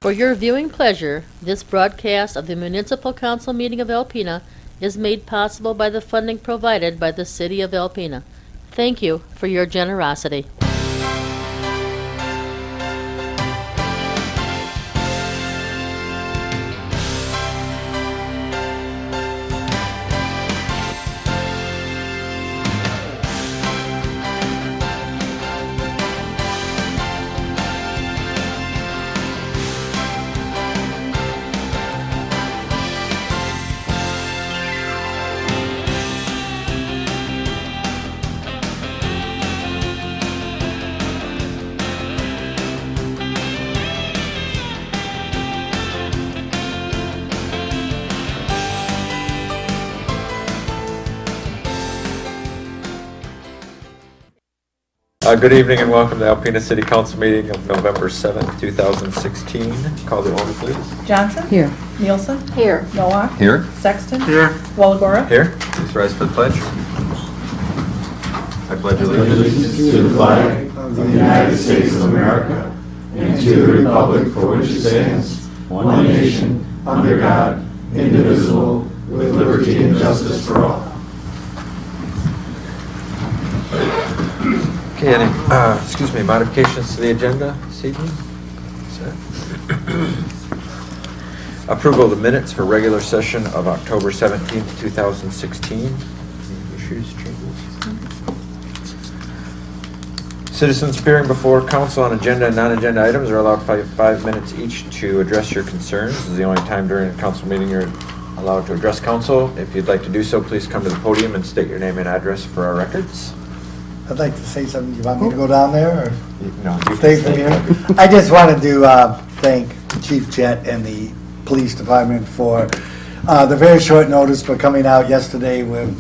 For your viewing pleasure, this broadcast of the Municipal Council meeting of Alpena is made possible by the funding provided by the City of Alpena. Thank you for your generosity. Good evening and welcome to Alpena City Council meeting of November 7th, 2016. Call the order, please. Johnson? Here. Nielsen? Here. Noah? Here. Sexton? Here. Walagora? Here. Please rise for the pledge. I pledge allegiance to the flag of the United States of America and to the republic for which it stands, one nation, under God, indivisible, with liberty and justice for all. Okay, any modifications to the agenda this evening? Approval of the minutes for regular session of October 17th, 2016. Any issues, changes? Citizens appearing before council on agenda and non-agenda items are allowed five minutes each to address your concerns. This is the only time during a council meeting you're allowed to address council. If you'd like to do so, please come to the podium and state your name and address for our records. I'd like to say something. You want me to go down there or No, you stay can from here? I just wanted to thank Chief Jett and the police department for the very short notice for coming out yesterday with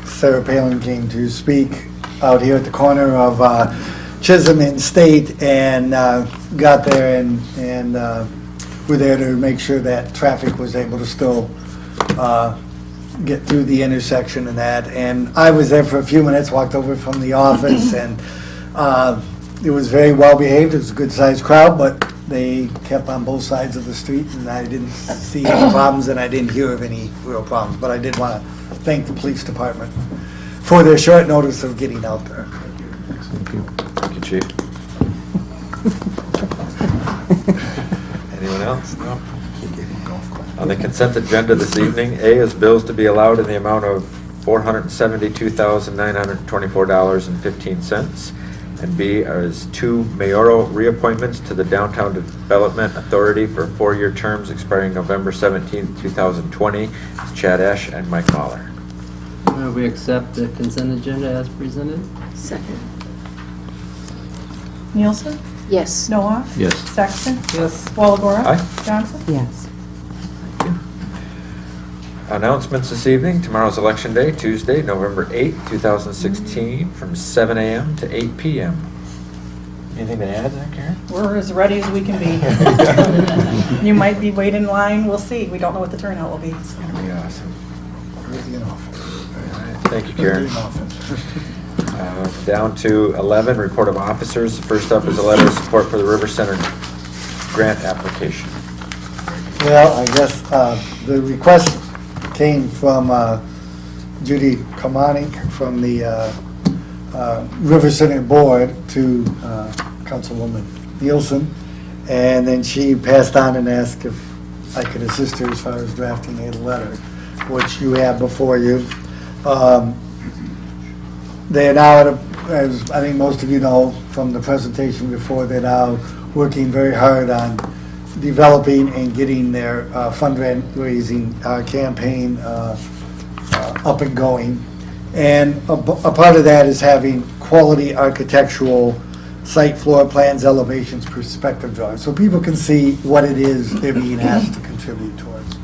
Sarah Palin came to speak out here at the corner of Chisholm and State and got there and were there to make sure that traffic was able to still get through the intersection and that. And I was there for a few minutes, walked over from the office, and it was very well behaved. It was a good sized crowd, but they kept on both sides of the street, and I didn't see any problems, and I didn't hear of any real problems. But I did want to thank the police department for their short notice of getting out there. Thank you. Thank you, Chief. Anyone else? No. On the consent agenda this evening, A is bills to be allowed in the amount of $472,924.15, and B is 2 mayoral reappointments to the Downtown Development Authority for 4-year terms expiring November 17th, 2020. It's Chad Esch and Mike Mahler. We accept the consent agenda as presented. Second. Nielsen? Yes. Noah? Yes. Sexton? Yes. Walagora? Aye. Johnson? Yes. Announcements this evening. Tomorrow's Election Day, Tuesday, November 8th, 2016, from 7 a.m. to 8 p.m. Anything to add there, Karen? We're as ready as we can be. You might be waiting in line. We'll see. We don't know what the turnout will be. It's going to be awesome. Really in office. All right. Thank you, Karen. Really in office. Down to 11, report of officers. First up is a letter of support for the River Center grant application. Well, I guess the request came from Judy Kamani from the River Center Board to Councilwoman Nielsen, and then she passed on and asked if I could assist her as far as drafting a letter, which you have before you. They are now, as I think most of you know from the presentation before, they're now working very hard on developing and getting their fundraising campaign up and going. And a part of that is having quality architectural site floor plans, elevations, perspective drawings, so people can see what it is they're being asked to contribute towards.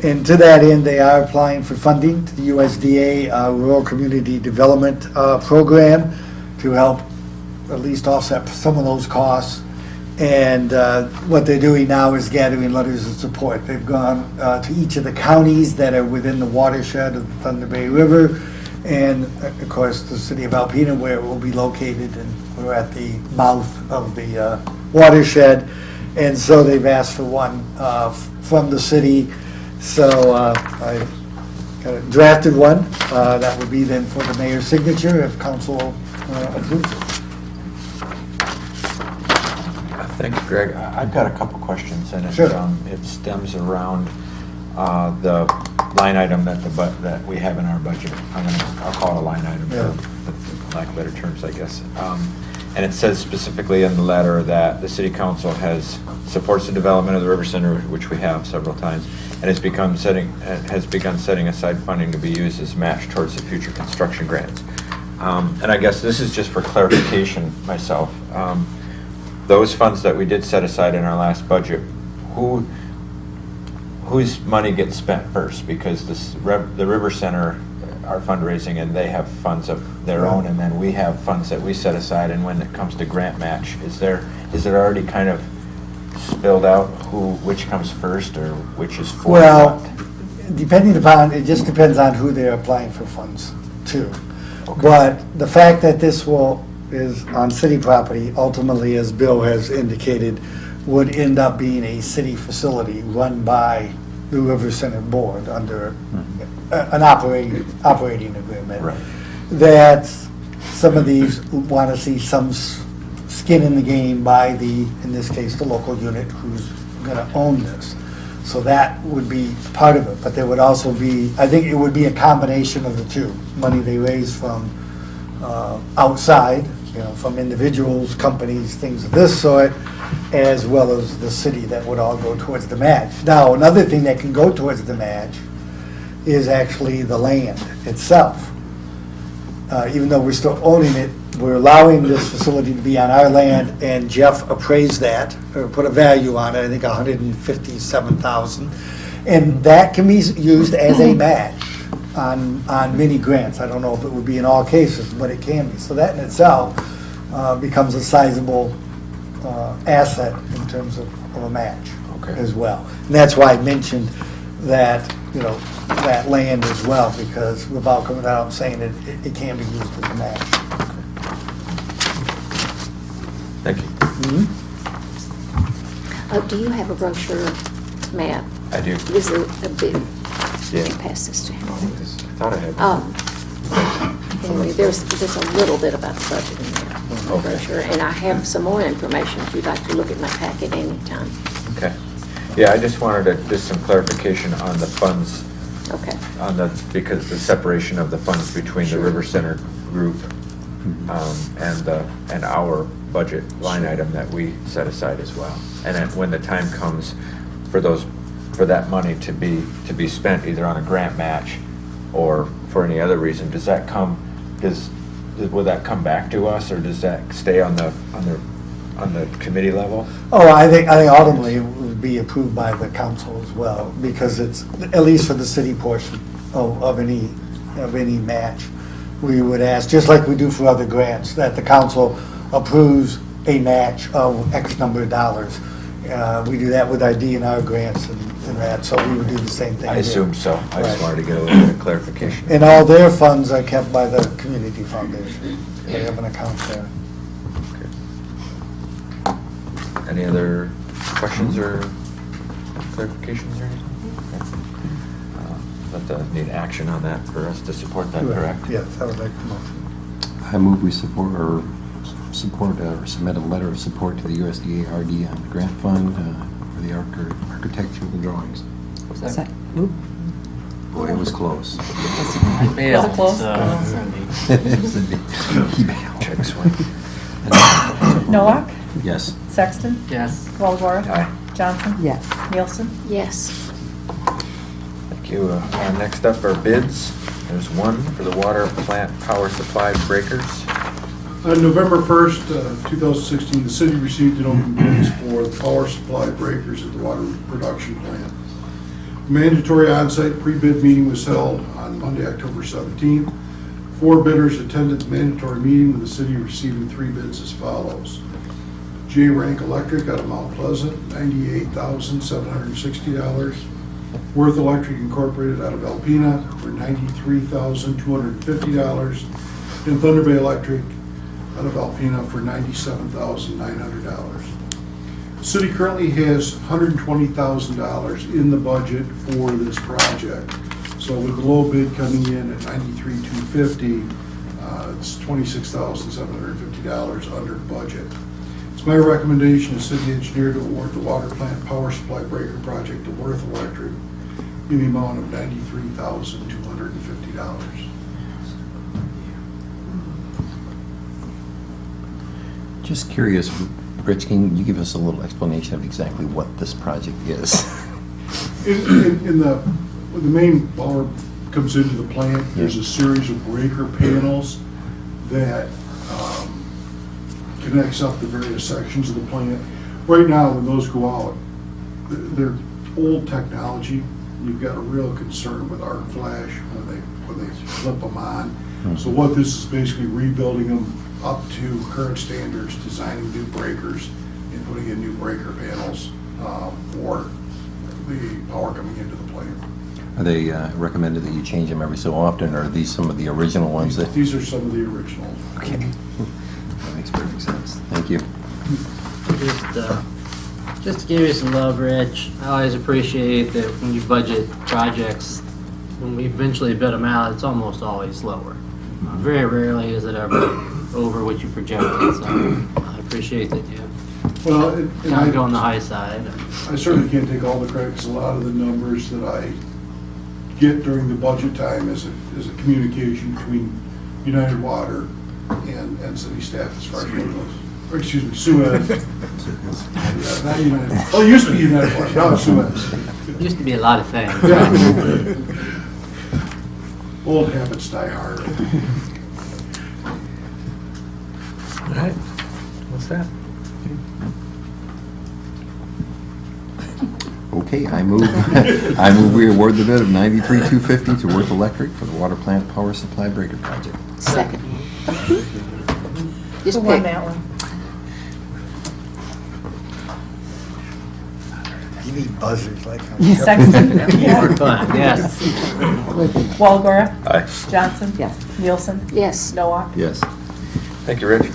And to that end, they are applying for funding to the USDA Rural Community Development Program to help at least offset some of those costs. And what they're doing now is gathering letters of support. They've gone to each of the counties that are within the watershed of the Thunder Bay River And of course, the city of Alpena, where it will be located, and we're at the mouth of the watershed. And so they've asked for one from the city. So I kind of drafted one. That would be then for the mayor's signature if council approves it. Thank you, Greg. I've got a couple questions, and Sure. it stems around the line item that we have in our budget. I'll call it a line item Yeah. for lack of better terms, I guess. And it says specifically in the letter that the city council supports the development of the River Center, which we have several times, and has begun setting aside funding to be used as match towards the future construction grants. And I guess this is just for clarification myself. Those funds that we did set aside in our last budget, whose money gets spent first? Because the River Center are fundraising, and they have funds of their own, and then we have funds that we set aside. And when it comes to grant match, is it already kind of spilled out which comes first, or which is for? Well, it just depends on who they're applying for funds to. Okay. But the fact that this is on city property, ultimately, as Bill has indicated, would end up being a city facility run by the River Center Board under an operating agreement. Right. That some of these want to see some skin in the game by in this case, the local unit who's going to own this. So that would be part of it, but there would also be, I think it would be a combination of the two. Money they raise from outside, from individuals, companies, things of this sort, as well as the city that would all go towards the match. Now, another thing that can go towards the match is actually the land itself. Even though we're still owning it, we're allowing this facility to be on our land, and Jeff appraised that, or put a value on it, I think $157,000. And that can be used as a match on many grants. I don't know if it would be in all cases, but it can be. So that in itself becomes a sizable asset in terms of a match as well. And that's why I mentioned that, that land as well, because without coming out and saying it can be used as a match. Thank you. Do you have a brochure map? I do. Is it a big, Yeah. could you pass this to him? I thought I had. Anyway, there's a little bit about the budget in there, the Okay. brochure, and I have some more information if you'd like to look at my packet anytime. Okay. Yeah, I just wanted just some clarification on the funds, Okay. because the separation of the funds between the Sure. River Center group and our budget line item that we set aside as well. And then when the time comes for that money to be spent either on a grant match or for any other reason, will that come back to us, or does that stay on the committee level? Oh, I think ultimately it would be approved by the council as well, because it's, at least for the city portion of any match, we would ask, just like we do for other grants, that the council approves a match of X number of dollars. We do that with our DNR grants and that, so we would do the same thing I here. assume so. I just Right. wanted to get a little bit of clarification. And all their funds are kept by the community foundation. They have an account there. Okay. Any other questions or clarifications or anything? Okay. Need action on that for us to support that, correct? Yes, I would like the motion. I move we support or submit a letter of support to the USDA RD on the grant fund for the architectural drawings. Boy, it was close. Was it close? Check swing. Nowak? Yes. Sexton? Yes. Walagora? Aye. Johnson? Yes. Nielsen? Yes. Thank you. Next up are bids. There's one for the water plant power supply breakers. On November 1st, 2016, the city received an open bids for the power supply breakers at the water production plant. A mandatory on-site pre-bid meeting was held on Monday, October 17th. 4 bidders attended the mandatory meeting, with the city receiving 3 bids as follows. J. Rank Electric out of Mount Pleasant, $98,760. Worth Electric Incorporated out of Alpena for $93,250, and Thunder Bay Electric out of Alpena for $97,900. The city currently has $120,000 in the budget for this project. So with the low bid coming in at $93,250, it's $26,750 under budget. It's my recommendation as city engineer to award the water plant power supply breaker project to Worth Electric in the amount of $93,250. Just curious, Rich, can you give us a little explanation of exactly what this project is? When the main power comes into the plant, there's a series of breaker panels that connects up the various sections of the plant. Right now, when those go out, they're old technology. You've got a real concern with arc flash when they flip them on. So what this is basically rebuilding them up to current standards, designing new breakers and putting in new breaker panels for the power coming into the plant. Are they recommended that you change them every so often, or are these some of the original ones that? These are some of the originals. Okay. That makes perfect sense. Thank you. Just to give you some love, Rich, I always appreciate that when you budget projects, when we eventually bid them out, it's almost always lower. Very rarely is it ever over what you projected, so I appreciate that you Well, and kind of go on the high side. I certainly can't take all the credit, because a lot of the numbers that I get during the budget time is a communication between United Water and city staff as far as what goes. Or, excuse me, Suez. Yeah, not United. Oh, it used to be United Water, now it's Suez. It used to be a lot of things. Yeah. Old habits die hard. All right, what's that? Okay, I move we award the bid of $93,250 to Worth Electric for the water plant power supply breaker project. Second. Just Who won pick. that one? You need buzzers like Sexton? More fun, yes. Walagora? Aye. Johnson? Yes. Nielsen? Yes. Noah? Yes. Thank you, Rich.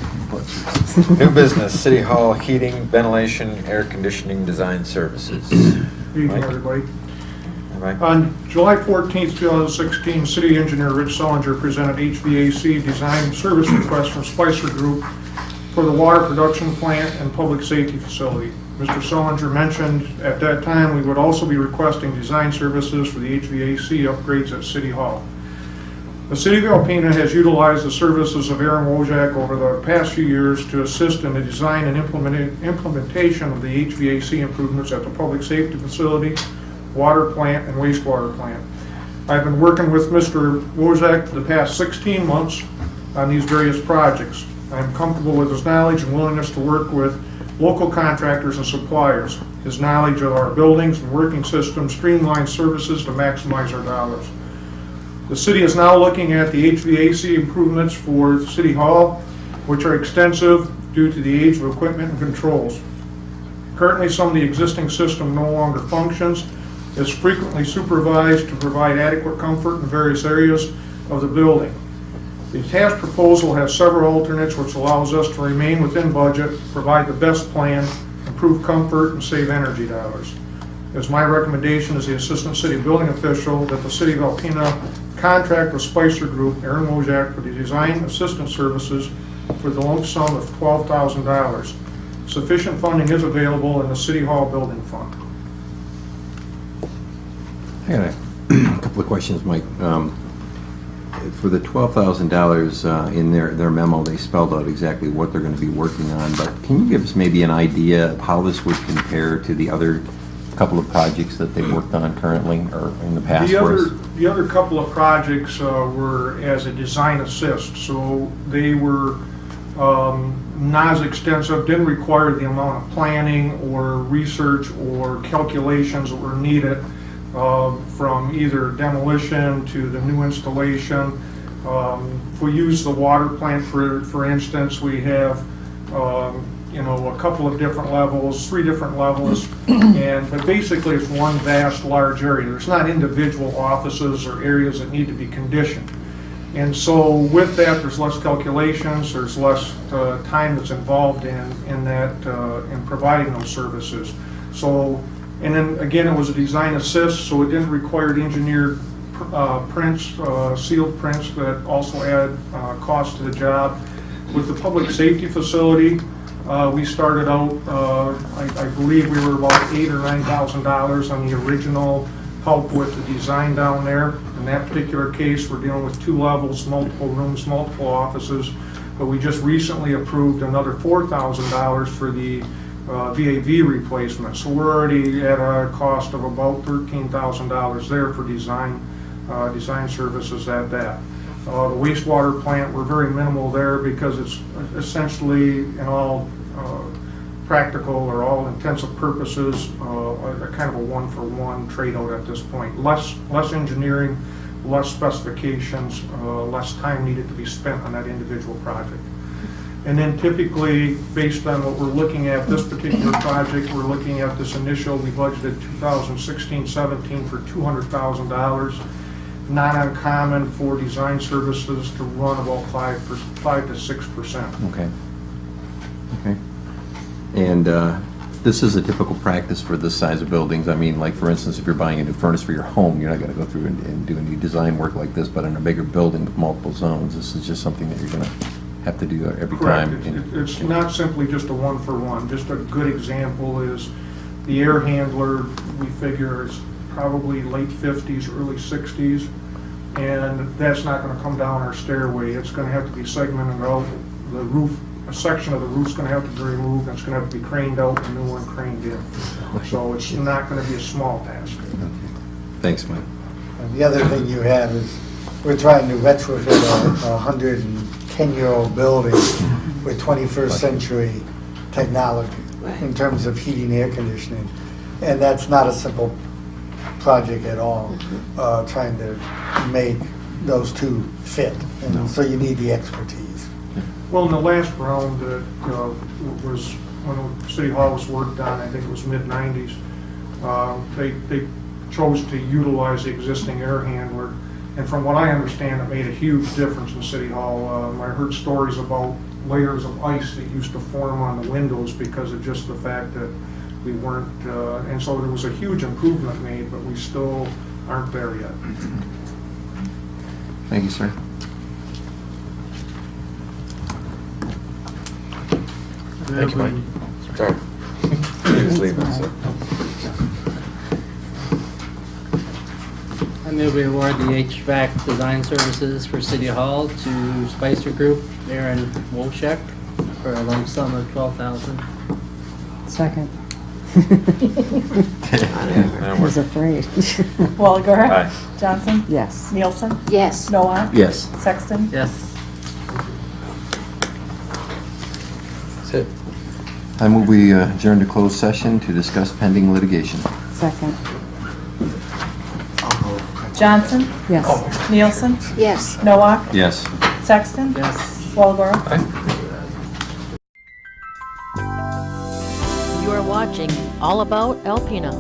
New business, City Hall heating, ventilation, air conditioning, design services. Good evening, Mike? everybody. Mike? On July 14th, 2016, City Engineer Rich Sullinger presented HVAC design service request from Spicer Group for the water production plant and public safety facility. Mr. Sullinger mentioned at that time we would also be requesting design services for the HVAC upgrades at City Hall. The City of Alpena has utilized the services of Aaron Wojak over the past few years to assist in the design and implementation of the HVAC improvements at the public safety facility, water plant, and wastewater plant. I've been working with Mr. Wojak for the past 16 months on these various projects. I'm comfortable with his knowledge and willingness to work with local contractors and suppliers. His knowledge of our buildings and working systems streamlines services to maximize our dollars. The city is now looking at the HVAC improvements for City Hall, which are extensive due to the age of equipment and controls. Currently, some of the existing system no longer functions. It's frequently supervised to provide adequate comfort in various areas of the building. The task proposal has several alternates, which allows us to remain within budget, provide the best plan, improve comfort, and save energy dollars. It is my recommendation as the Assistant City Building Official that the City of Alpena contract with Spicer Group, Aaron Wojak, for the design assistance services for the lump sum of $12,000. Sufficient funding is available in the City Hall Building Fund. I got a couple of questions, Mike. For the $12,000 in their memo, they spelled out exactly what they're going to be working on, but can you give us maybe an idea of how this would compare to the other couple of projects that they've worked on currently or in the past for us? The other couple of projects were as a design assist, so they were not as extensive, didn't require the amount of planning or research or calculations that were needed from either demolition to the new installation. If we use the water plant, for instance, we have a couple of different levels, 3 different levels, but basically it's one vast, large area. There's not individual offices or areas that need to be conditioned. And so with that, there's less calculations, there's less time that's involved in providing those services. So, and then again, it was a design assist, so it didn't require engineered prints, sealed prints that also add cost to the job. With the public safety facility, we started out, I believe we were about $8,000 or $9,000 on the original help with the design down there. In that particular case, we're dealing with 2 levels, multiple rooms, multiple offices, but we just recently approved another $4,000 for the VAV replacement. So we're already at a cost of about $13,000 there for design services at that. The wastewater plant, we're very minimal there because it's essentially in all practical or all intensive purposes a kind of a one-for-one trade-out at this point. Less engineering, less specifications, less time needed to be spent on that individual project. And then typically, based on what we're looking at this particular project, we're looking at this initial, we budgeted 2016-17 for $200,000. Not uncommon for design services to run about 5 to 6%. Okay. Okay. And this is a typical practice for this size of buildings. I mean, like, for instance, if you're buying a new furnace for your home, you're not going to go through and do any design work like this, but in a bigger building with multiple zones, this is just something that you're going to have to do every Correct. time. It's not simply just a one-for-one. Just a good example is the air handler, we figure is probably late 50s, early 60s, and that's not going to come down our stairway. It's going to have to be segmented out. The roof, a section of the roof's going to have to be removed, and it's going to have to be craned out and a new one craned in. So it's not going to be a small task. Okay. Thanks, Mike. And the other thing you have is, we're trying to retrofit a 110-year-old building with 21st century technology in terms of heating and air conditioning. And that's not a simple project at all, trying to make those two fit. And so you need the expertise. Well, in the last round that was when City Hall was worked on, I think it was mid-90s, they chose to utilize the existing air handler. And from what I understand, it made a huge difference in City Hall. I heard stories about layers of ice that used to form on the windows because of just the fact that we weren't, and so there was a huge improvement made, but we still aren't there yet. Thank you, sir. Thank you, Mike. Sorry. Just leave it, so. I move we award the HVAC design services for City Hall to Spicer Group, Aaron Wolchek, for a lump sum of $12,000. Second. That I was works. afraid. Walagora. Aye. Johnson. Yes. Nielsen. Yes. Noah. Yes. Sexton. Yes. That's it. I move we adjourn to closed session to discuss pending litigation. Second. Johnson. Yes. Nielsen. Yes. Noah. Yes. Sexton. Yes. Walagora. You are watching All About Alpena.